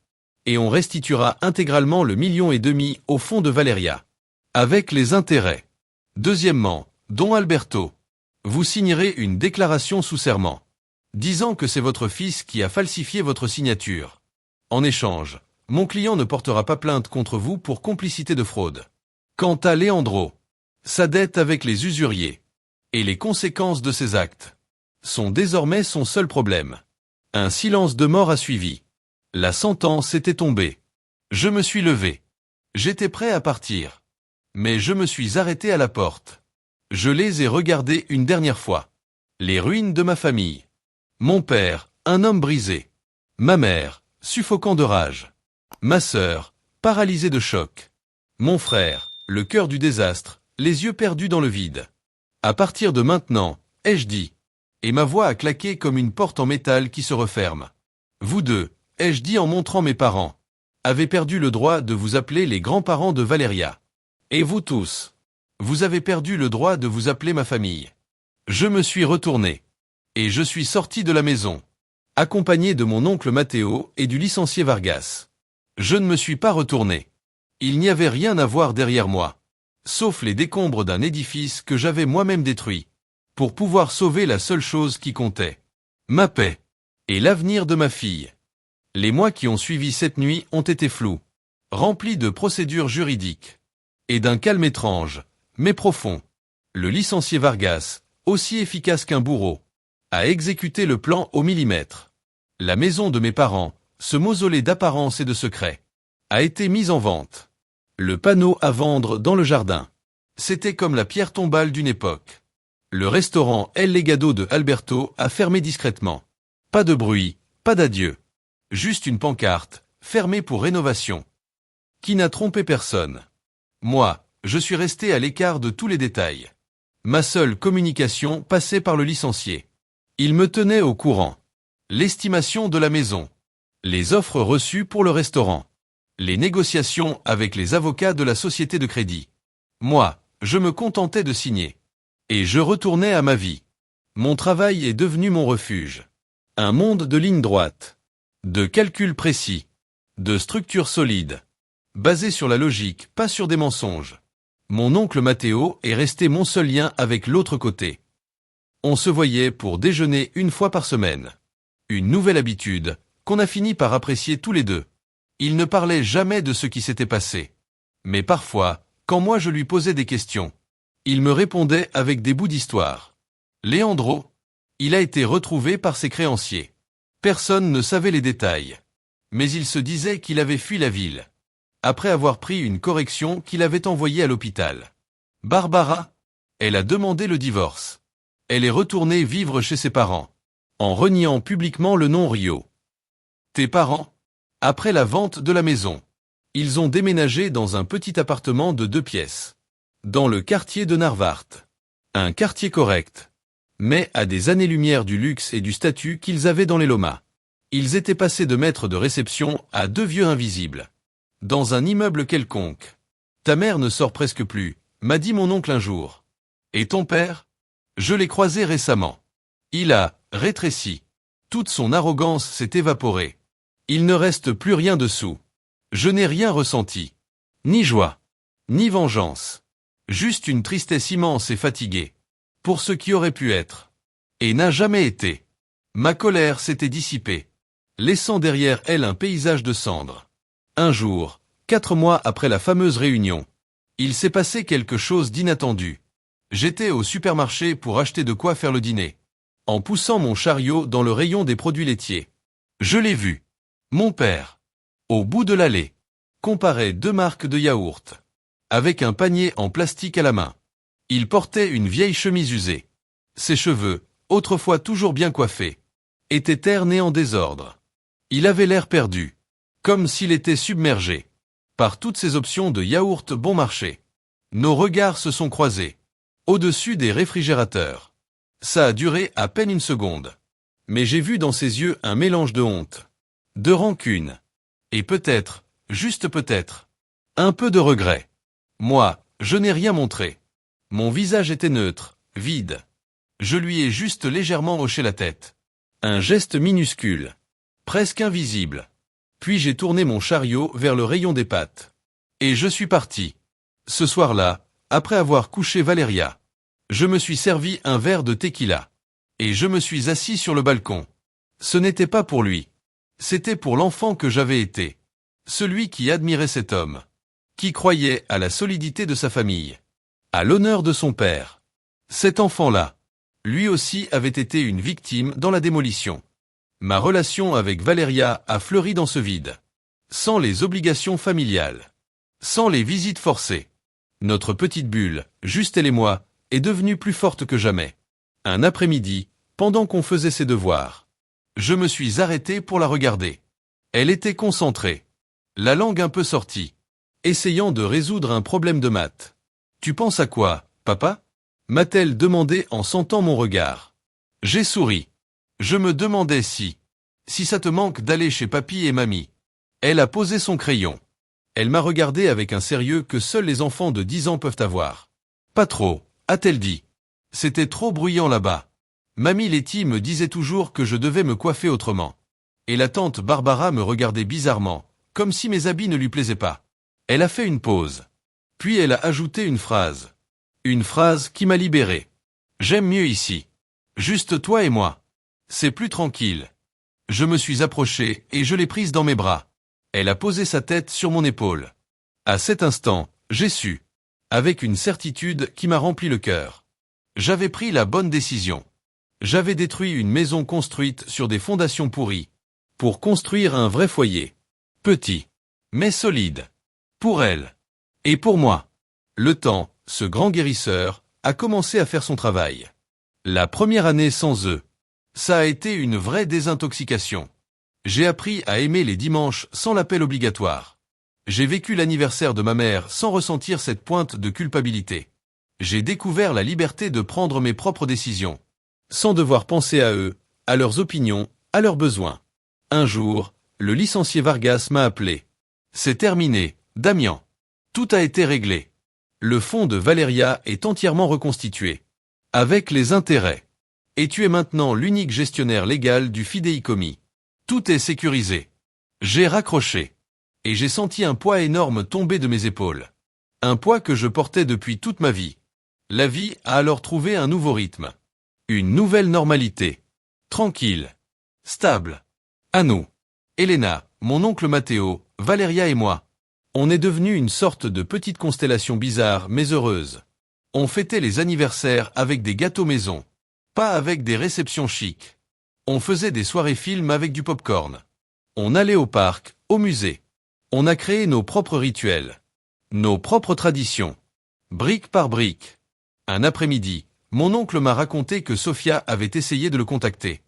Et on restituera intégralement le 1,5 million au fonds de Valeria. Avec les intérêts. Deuxièmement, Don Alberto. Vous signerez une déclaration sous serment. Disant que c'est votre fils qui a falsifié votre signature. En échange, mon client ne portera pas plainte contre vous pour complicité de fraude. Quant à Leandro, sa dette avec les usuriers et les conséquences de ses actes sont désormais son seul problème. Un silence de mort a suivi. La sentence était tombée. Je me suis levé. J'étais prêt à partir. Mais je me suis arrêté à la porte. Je les ai regardés une dernière fois. Les ruines de ma famille. Mon père, un homme brisé. Ma mère, suffocant de rage. Ma sœur, paralysée de choc. Mon frère, le cœur du désastre, les yeux perdus dans le vide. À partir de maintenant, ai-je dit. Et ma voix a claqué comme une porte en métal qui se referme. Vous deux, ai-je dit en montrant mes parents, avez perdu le droit de vous appeler les grands-parents de Valeria. Et vous tous, vous avez perdu le droit de vous appeler ma famille. Je me suis retourné. Et je suis sorti de la maison, accompagné de mon oncle Matteo et du licencié Vargas. Je ne me suis pas retourné. Il n'y avait rien à voir derrière moi, sauf les décombres d'un édifice que j'avais moi-même détruit, pour pouvoir sauver la seule chose qui comptait. Ma paix. Et l'avenir de ma fille. Les mois qui ont suivi cette nuit ont été flous, remplis de procédures juridiques, et d'un calme étrange, mais profond. Le licencié Vargas, aussi efficace qu'un bourreau, a exécuté le plan au millimètre. La maison de mes parents, ce mausolée d'apparence et de secret, a été mise en vente. Le panneau à vendre dans le jardin. C'était comme la pierre tombale d'une époque. Le restaurant El Legado de Alberto a fermé discrètement. Pas de bruit, pas d'adieu. Juste une pancarte, fermée pour rénovation. Qui n'a trompé personne. Moi, je suis resté à l'écart de tous les détails. Ma seule communication passait par le licencié. Il me tenait au courant. L'estimation de la maison. Les offres reçues pour le restaurant. Les négociations avec les avocats de la société de crédit. Moi, je me contentais de signer. Et je retournais à ma vie. Mon travail est devenu mon refuge. Un monde de lignes droites. De calculs précis. De structures solides. Basées sur la logique, pas sur des mensonges. Mon oncle Matteo est resté mon seul lien avec l'autre côté. On se voyait pour déjeuner une fois par semaine. Une nouvelle habitude, qu'on a fini par apprécier tous les deux. Il ne parlait jamais de ce qui s'était passé. Mais parfois, quand moi je lui posais des questions, il me répondait avec des bouts d'histoire. Leandro, il a été retrouvé par ses créanciers. Personne ne savait les détails. Mais il se disait qu'il avait fui la ville. Après avoir pris une correction qu'il avait envoyée à l'hôpital. Barbara, elle a demandé le divorce. Elle est retournée vivre chez ses parents, en reniant publiquement le nom Rio. Tes parents? Après la vente de la maison, ils ont déménagé dans un petit appartement de 2 pièces. Dans le quartier de Narvart. Un quartier correct. Mais à des années-lumière du luxe et du statut qu'ils avaient dans les Lomas. Ils étaient passés de maîtres de réception à 2 vieux invisibles. Dans un immeuble quelconque. Ta mère ne sort presque plus, m'a dit mon oncle un jour. Et ton père? Je l'ai croisé récemment. Il a rétréci. Toute son arrogance s'est évaporée. Il ne reste plus rien dessous. Je n'ai rien ressenti. Ni joie. Ni vengeance. Juste une tristesse immense et fatiguée. Pour ce qui aurait pu être. Et n'a jamais été. Ma colère s'était dissipée. Laissant derrière elle un paysage de cendres. Un jour, 4 mois après la fameuse réunion, il s'est passé quelque chose d'inattendu. J'étais au supermarché pour acheter de quoi faire le dîner. En poussant mon chariot dans le rayon des produits laitiers. Je l'ai vu. Mon père. Au bout de l'allée. Comparait 2 marques de yaourt. Avec un panier en plastique à la main. Il portait une vieille chemise usée. Ses cheveux, autrefois toujours bien coiffés, étaient ternes et en désordre. Il avait l'air perdu. Comme s'il était submergé. Par toutes ces options de yaourt bon marché. Nos regards se sont croisés. Au-dessus des réfrigérateurs. Ça a duré à peine une seconde. Mais j'ai vu dans ses yeux un mélange de honte. De rancune. Et peut-être, juste peut-être, un peu de regret. Moi, je n'ai rien montré. Mon visage était neutre, vide. Je lui ai juste légèrement hoché la tête. Un geste minuscule. Presque invisible. Puis j'ai tourné mon chariot vers le rayon des pâtes. Et je suis parti. Ce soir-là, après avoir couché Valeria, je me suis servi un verre de tequila. Et je me suis assis sur le balcon. Ce n'était pas pour lui. C'était pour l'enfant que j'avais été. Celui qui admirait cet homme. Qui croyait à la solidité de sa famille. À l'honneur de son père. Cet enfant-là, lui aussi avait été une victime dans la démolition. Ma relation avec Valeria a fleuri dans ce vide. Sans les obligations familiales. Sans les visites forcées. Notre petite bulle, juste elle et moi, est devenue plus forte que jamais. Un après-midi, pendant qu'on faisait ses devoirs, je me suis arrêté pour la regarder. Elle était concentrée. La langue un peu sortie. Essayant de résoudre un problème de maths. Tu penses à quoi, papa? M'a-t-elle demandé en sentant mon regard. J'ai souri. Je me demandais si ça te manque d'aller chez papy et mamie. Elle a posé son crayon. Elle m'a regardé avec un sérieux que seuls les enfants de 10 ans peuvent avoir. Pas trop, a-t-elle dit. C'était trop bruyant là-bas. Mamie Letty me disait toujours que je devais me coiffer autrement. Et la tante Barbara me regardait bizarrement, comme si mes habits ne lui plaisaient pas. Elle a fait une pause. Puis elle a ajouté une phrase. Une phrase qui m'a libéré. J'aime mieux ici. Juste toi et moi. C'est plus tranquille. Je me suis approché et je l'ai prise dans mes bras. Elle a posé sa tête sur mon épaule. À cet instant, j'ai su. Avec une certitude qui m'a rempli le cœur. J'avais pris la bonne décision. J'avais détruit une maison construite sur des fondations pourries. Pour construire un vrai foyer. Petit. Mais solide. Pour elle. Et pour moi. Le temps, ce grand guérisseur, a commencé à faire son travail. La première année sans eux. Ça a été une vraie désintoxication. J'ai appris à aimer les dimanches sans l'appel obligatoire. J'ai vécu l'anniversaire de ma mère sans ressentir cette pointe de culpabilité. J'ai découvert la liberté de prendre mes propres décisions. Sans devoir penser à eux, à leurs opinions, à leurs besoins. Un jour, le licencié Vargas m'a appelé. C'est terminé, Damian. Tout a été réglé. Le fonds de Valeria est entièrement reconstitué. Avec les intérêts. Et tu es maintenant l'unique gestionnaire légal du fidéicommis. Tout est sécurisé. J'ai raccroché. Et j'ai senti un poids énorme tomber de mes épaules. Un poids que je portais depuis toute ma vie. La vie a alors trouvé un nouveau rythme. Une nouvelle normalité. Tranquille. Stable. À nous. Elena, mon oncle Matteo, Valeria et moi. On est devenu une sorte de petite constellation bizarre mais heureuse. On fêtait les anniversaires avec des gâteaux maison. Pas avec des réceptions chics. On faisait des soirées films avec du popcorn. On allait au parc, au musée. On a créé nos propres rituels. Nos propres traditions. Brique par brique. Un après-midi, mon oncle m'a raconté que Sofia avait essayé de le contacter.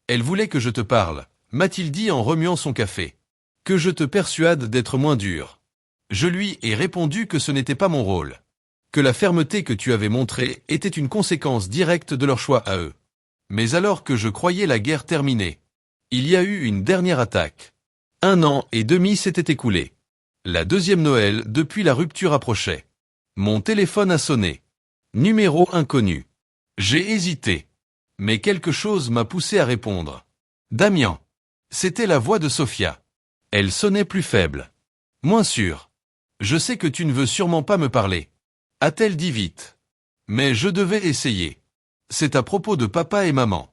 Elle voulait que je te parle, m'a-t-il dit en remuant son café. Que je te persuade d'être moins dur. Je lui ai répondu que ce n'était pas mon rôle. Que la fermeté que tu avais montrée était une conséquence directe de leur choix à eux. Mais alors que je croyais la guerre terminée, il y a eu une dernière attaque. 1 an et demi s'était écoulé. La deuxième Noël depuis la rupture approchait. Mon téléphone a sonné. Numéro inconnu. J'ai hésité. Mais quelque chose m'a poussé à répondre. Damien. C'était la voix de Sofia. Elle sonnait plus faible. Moins sûre. Je sais que tu ne veux sûrement pas me parler. A-t-elle dit vite. Mais je devais essayer. C'est à propos de papa et maman.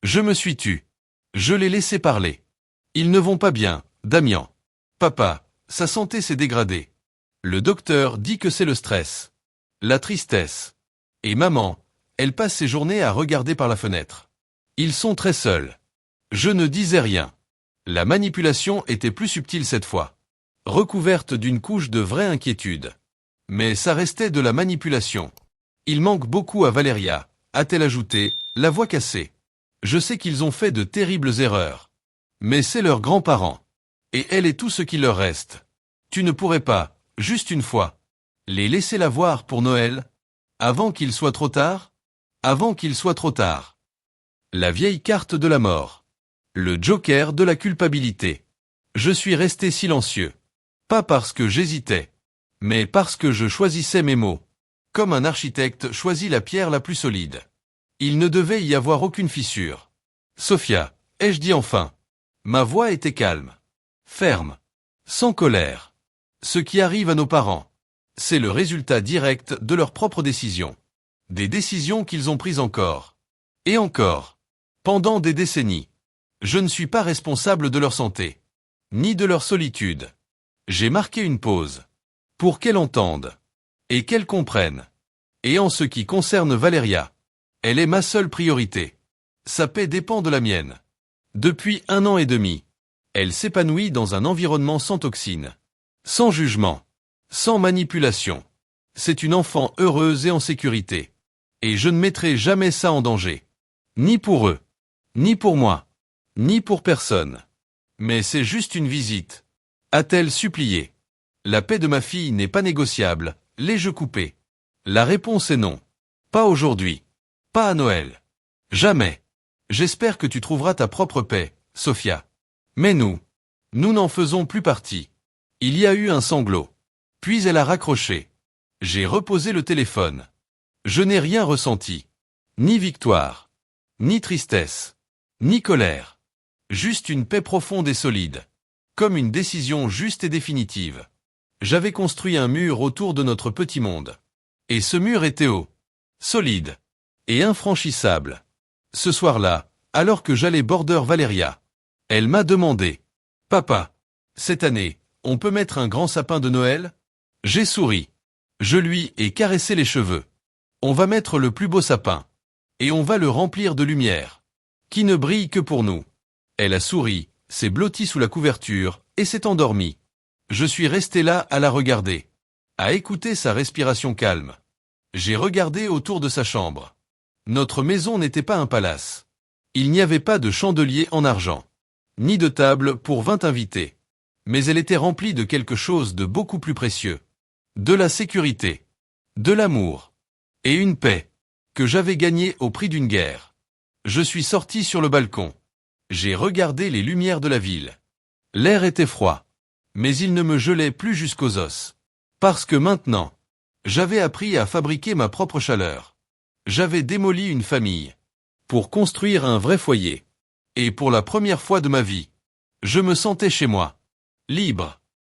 Je me suis tu. Je les laissé parler. Ils ne vont pas bien, Damien. Papa, sa santé s'est dégradée. Le docteur dit que c'est le stress. La tristesse. Et maman, elle passe ses journées à regarder par la fenêtre. Ils sont très seuls. Je ne disais rien. La manipulation était plus subtile cette fois. Recouverte d'une couche de vraie inquiétude. Mais ça restait de la manipulation. Il manque beaucoup à Valeria, a-t-elle ajouté, la voix cassée. Je sais qu'ils ont fait de terribles erreurs. Mais c'est leurs grands-parents. Et elle est tout ce qui leur reste. Tu ne pourrais pas, juste une fois, les laisser la voir pour Noël, avant qu'il soit trop tard? Avant qu'il soit trop tard. La vieille carte de la mort. Le joker de la culpabilité. Je suis resté silencieux. Pas parce que j'hésitais, mais parce que je choisissais mes mots. Comme un architecte choisit la pierre la plus solide. Il ne devait y avoir aucune fissure. Sofia, ai-je dit enfin? Ma voix était calme. Ferme. Sans colère. Ce qui arrive à nos parents, c'est le résultat direct de leurs propres décisions. Des décisions qu'ils ont prises encore. Et encore. Pendant des décennies. Je ne suis pas responsable de leur santé. Ni de leur solitude. J'ai marqué une pause. Pour qu'elle entende. Et qu'elle comprenne. Et en ce qui concerne Valeria, elle est ma seule priorité. Sa paix dépend de la mienne. Depuis 1 an et demi, elle s'épanouit dans un environnement sans toxines. Sans jugement. Sans manipulation. C'est une enfant heureuse et en sécurité. Et je ne mettrai jamais ça en danger. Ni pour eux. Ni pour moi. Ni pour personne. Mais c'est juste une visite. A-t-elle supplié? La paix de ma fille n'est pas négociable, l'ai-je coupée? La réponse est non. Pas aujourd'hui. Pas à Noël. Jamais. J'espère que tu trouveras ta propre paix, Sofia. Mais nous n'en faisons plus partie. Il y a eu un sanglot. Puis elle a raccroché. J'ai reposé le téléphone. Je n'ai rien ressenti. Ni victoire. Ni tristesse. Ni colère. Juste une paix profonde et solide. Comme une décision juste et définitive. J'avais construit un mur autour de notre petit monde. Et ce mur était haut. Solide. Et infranchissable. Ce soir-là, alors que j'allais border Valeria, elle m'a demandé. Papa, cette année, on peut mettre un grand sapin de Noël? J'ai souri. Je lui ai caressé les cheveux. On va mettre le plus beau sapin. Et on va le remplir de lumière. Qui ne brille que pour nous. Elle a souri, s'est blottie sous la couverture, et s'est endormie. Je suis resté là à la regarder. À écouter sa respiration calme. J'ai regardé autour de sa chambre. Notre maison n'était pas un palace. Il n'y avait pas de chandelier en argent. Ni de table pour 20 invités. Mais elle était remplie de quelque chose de beaucoup plus précieux. De la sécurité. De l'amour. Et une paix. Que j'avais gagnée au prix d'une guerre. Je suis sorti sur le balcon. J'ai regardé les lumières de la ville. L'air était froid. Mais il ne me gelait plus jusqu'aux os. Parce que maintenant, j'avais appris à fabriquer ma propre chaleur. J'avais démoli une famille. Pour construire un vrai foyer. Et pour la première fois de ma vie, je me sentais chez moi. Libre.